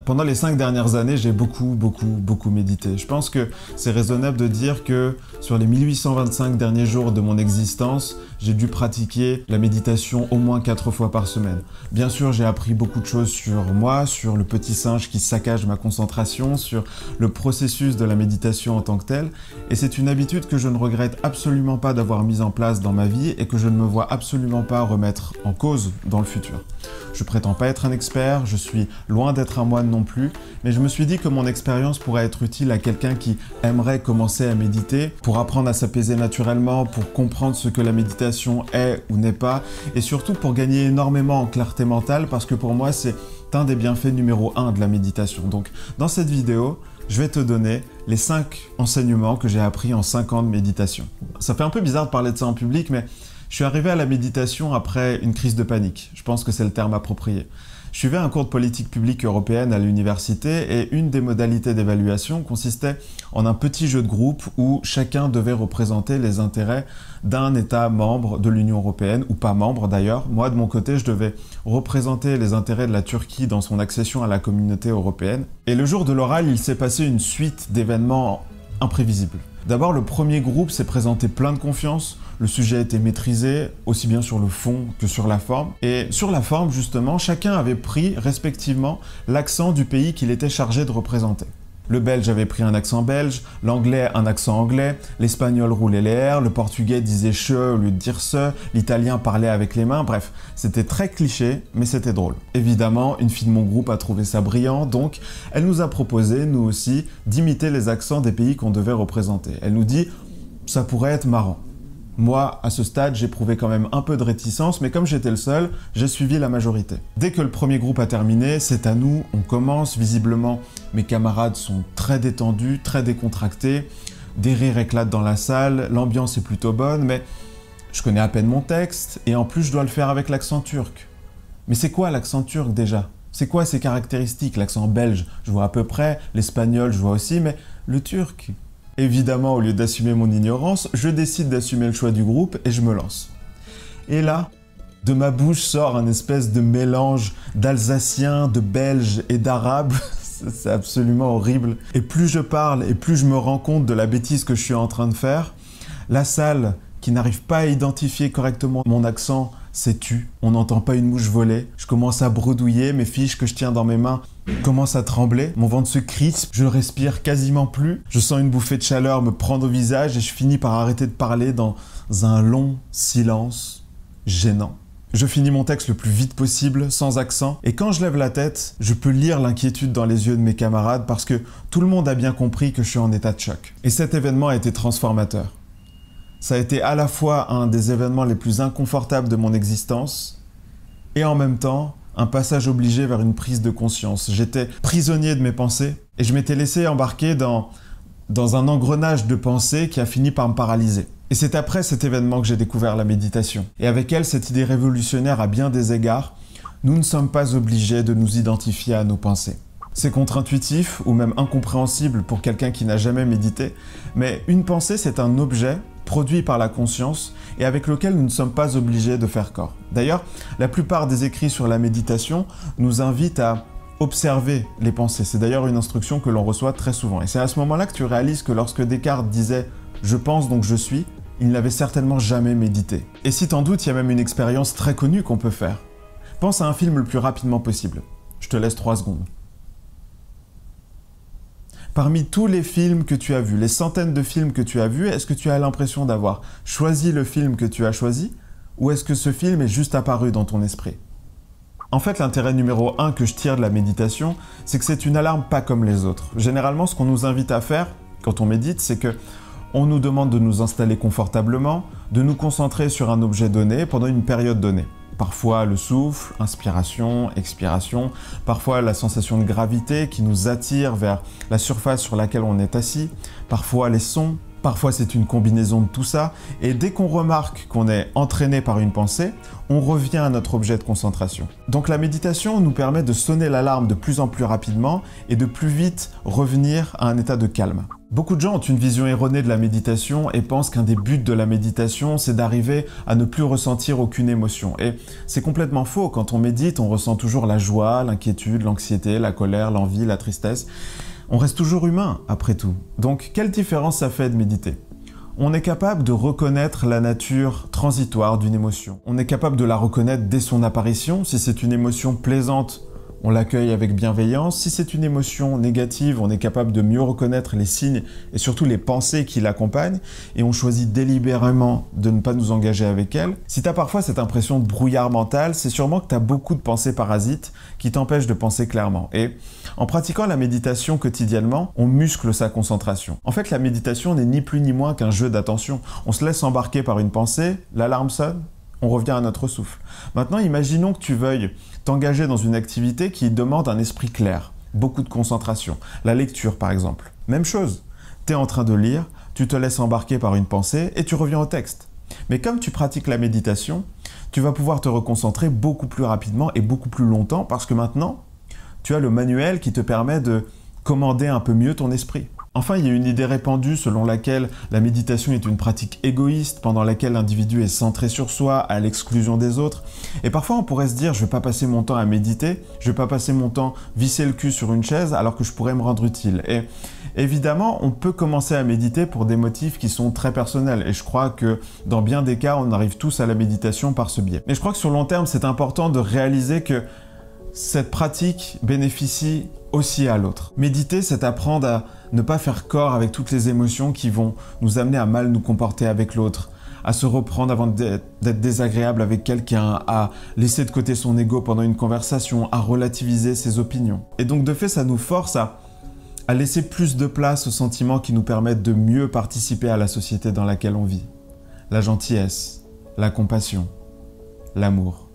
Pendant les 5 dernières années, j'ai beaucoup médité. Je pense que c'est raisonnable de dire que sur les 1825 derniers jours de mon existence, j'ai dû pratiquer la méditation au moins 4 fois par semaine. Bien sûr, j'ai appris beaucoup de choses sur moi, sur le petit singe qui saccage ma concentration, sur le processus de la méditation en tant que tel. Et c'est une habitude que je ne regrette absolument pas d'avoir mise en place dans ma vie et que je ne me vois absolument pas remettre en cause dans le futur. Je prétends pas être un expert, je suis loin d'être un moine non plus, mais je me suis dit que mon expérience pourrait être utile à quelqu'un qui aimerait commencer à méditer, pour apprendre à s'apaiser naturellement, pour comprendre ce que la méditation est ou n'est pas, et surtout pour gagner énormément en clarté mentale, parce que pour moi c'est un des bienfaits numéro 1 de la méditation. Donc dans cette vidéo, je vais te donner les 5 enseignements que j'ai appris en 5 ans de méditation. Ça fait un peu bizarre de parler de ça en public, mais je suis arrivé à la méditation après une crise de panique. Je pense que c'est le terme approprié. Je suivais un cours de politique publique européenne à l'université et une des modalités d'évaluation consistait en un petit jeu de groupe où chacun devait représenter les intérêts d'un État membre de l'Union européenne, ou pas membre d'ailleurs. Moi, de mon côté, je devais représenter les intérêts de la Turquie dans son accession à la communauté européenne. Et le jour de l'oral, il s'est passé une suite d'événements imprévisibles. D'abord, le premier groupe s'est présenté plein de confiance. Le sujet était maîtrisé, aussi bien sur le fond que sur la forme. Et sur la forme, justement, chacun avait pris respectivement l'accent du pays qu'il était chargé de représenter. Le belge avait pris un accent belge, l'anglais un accent anglais, l'espagnol roulait les R, le portugais disait « che » au lieu de dire « ce », l'italien parlait avec les mains, bref, c'était très cliché, mais c'était drôle. Évidemment, une fille de mon groupe a trouvé ça brillant, donc elle nous a proposé, nous aussi, d'imiter les accents des pays qu'on devait représenter. Elle nous dit « ça pourrait être marrant ». Moi, à ce stade, j'éprouvais quand même un peu de réticence, mais comme j'étais le seul, j'ai suivi la majorité. Dès que le premier groupe a terminé, c'est à nous, on commence. Visiblement, mes camarades sont très détendus, très décontractés. Des rires éclatent dans la salle, l'ambiance est plutôt bonne, mais je connais à peine mon texte, et en plus je dois le faire avec l'accent turc. Mais c'est quoi l'accent turc déjà? C'est quoi ses caractéristiques? L'accent belge, je vois à peu près, l'espagnol, je vois aussi, mais le turc? Évidemment, au lieu d'assumer mon ignorance, je décide d'assumer le choix du groupe et je me lance. Et là, de ma bouche sort un espèce de mélange d'alsacien, de belge et d'arabe. C'est absolument horrible. Et plus je parle et plus je me rends compte de la bêtise que je suis en train de faire. La salle, qui n'arrive pas à identifier correctement mon accent, s'est tue. On n'entend pas une mouche voler. Je commence à bredouiller, mes fiches que je tiens dans mes mains commencent à trembler. Mon ventre se crispe, je respire quasiment plus. Je sens une bouffée de chaleur me prendre au visage et je finis par arrêter de parler dans un long silence gênant. Je finis mon texte le plus vite possible, sans accent, et quand je lève la tête, je peux lire l'inquiétude dans les yeux de mes camarades parce que tout le monde a bien compris que je suis en état de choc. Et cet événement a été transformateur. Ça a été à la fois un des événements les plus inconfortables de mon existence et en même temps un passage obligé vers une prise de conscience. J'étais prisonnier de mes pensées et je m'étais laissé embarquer dans un engrenage de pensées qui a fini par me paralyser. Et c'est après cet événement que j'ai découvert la méditation. Et avec elle, cette idée révolutionnaire à bien des égards, nous ne sommes pas obligés de nous identifier à nos pensées. C'est contre-intuitif ou même incompréhensible pour quelqu'un qui n'a jamais médité, mais une pensée, c'est un objet produit par la conscience et avec lequel nous ne sommes pas obligés de faire corps. D'ailleurs, la plupart des écrits sur la méditation nous invitent à observer les pensées. C'est d'ailleurs une instruction que l'on reçoit très souvent. Et c'est à ce moment-là que tu réalises que lorsque Descartes disait « je pense donc je suis », il n'avait certainement jamais médité. Et si t'en doutes, il y a même une expérience très connue qu'on peut faire. Pense à un film le plus rapidement possible. Je te laisse 3 secondes. Parmi tous les films que tu as vus, les centaines de films que tu as vus, est-ce que tu as l'impression d'avoir choisi le film que tu as choisi ou est-ce que ce film est juste apparu dans ton esprit? En fait, l'intérêt numéro 1 que je tire de la méditation, c'est que c'est une alarme pas comme les autres. Généralement, ce qu'on nous invite à faire quand on médite, c'est que on nous demande de nous installer confortablement, de nous concentrer sur un objet donné pendant une période donnée. Parfois le souffle, inspiration, expiration, parfois la sensation de gravité qui nous attire vers la surface sur laquelle on est assis, parfois les sons, Parfois c'est une combinaison de tout ça, et dès qu'on remarque qu'on est entraîné par une pensée, on revient à notre objet de concentration. Donc la méditation nous permet de sonner l'alarme de plus en plus rapidement et de plus vite revenir à un état de calme. Beaucoup de gens ont une vision erronée de la méditation et pensent qu'un des buts de la méditation, c'est d'arriver à ne plus ressentir aucune émotion. Et c'est complètement faux. Quand on médite, on ressent toujours la joie, l'inquiétude, l'anxiété, la colère, l'envie, la tristesse. On reste toujours humain, après tout. Donc, quelle différence ça fait de méditer ? On est capable de reconnaître la nature transitoire d'une émotion. On est capable de la reconnaître dès son apparition. Si c'est une émotion plaisante, on l'accueille avec bienveillance. Si c'est une émotion négative, on est capable de mieux reconnaître les signes et surtout les pensées qui l'accompagnent et on choisit délibérément de ne pas nous engager avec elle. Si tu as parfois cette impression de brouillard mental, c'est sûrement que tu as beaucoup de pensées parasites qui t'empêchent de penser clairement. Et en pratiquant la méditation quotidiennement, on muscle sa concentration. En fait, la méditation n'est ni plus ni moins qu'un jeu d'attention. On se laisse embarquer par une pensée, l'alarme sonne, on revient à notre souffle. Maintenant, imaginons que tu veuilles t'engager dans une activité qui demande un esprit clair, beaucoup de concentration. La lecture, par exemple. Même chose. Tu es en train de lire, tu te laisses embarquer par une pensée et tu reviens au texte. Mais comme tu pratiques la méditation, tu vas pouvoir te reconcentrer beaucoup plus rapidement et beaucoup plus longtemps parce que maintenant, tu as le manuel qui te permet de commander un peu mieux ton esprit. Enfin, il y a une idée répandue selon laquelle la méditation est une pratique égoïste pendant laquelle l'individu est centré sur soi, à l'exclusion des autres. Et parfois, on pourrait se dire, je vais pas passer mon temps à méditer, je vais pas passer mon temps visser le cul sur une chaise alors que je pourrais me rendre utile. Et évidemment, on peut commencer à méditer pour des motifs qui sont très personnels. Et je crois que dans bien des cas, on arrive tous à la méditation par ce biais. Mais je crois que sur le long terme, c'est important de réaliser que cette pratique bénéficie aussi à l'autre. Méditer, c'est apprendre à ne pas faire corps avec toutes les émotions qui vont nous amener à mal nous comporter avec l'autre, à se reprendre avant d'être désagréable avec quelqu'un, à laisser de côté son ego pendant une conversation, à relativiser ses opinions. Et donc de fait, ça nous force à laisser plus de place aux sentiments qui nous permettent de mieux participer à la société dans laquelle on vit. La gentillesse, la compassion, l'amour.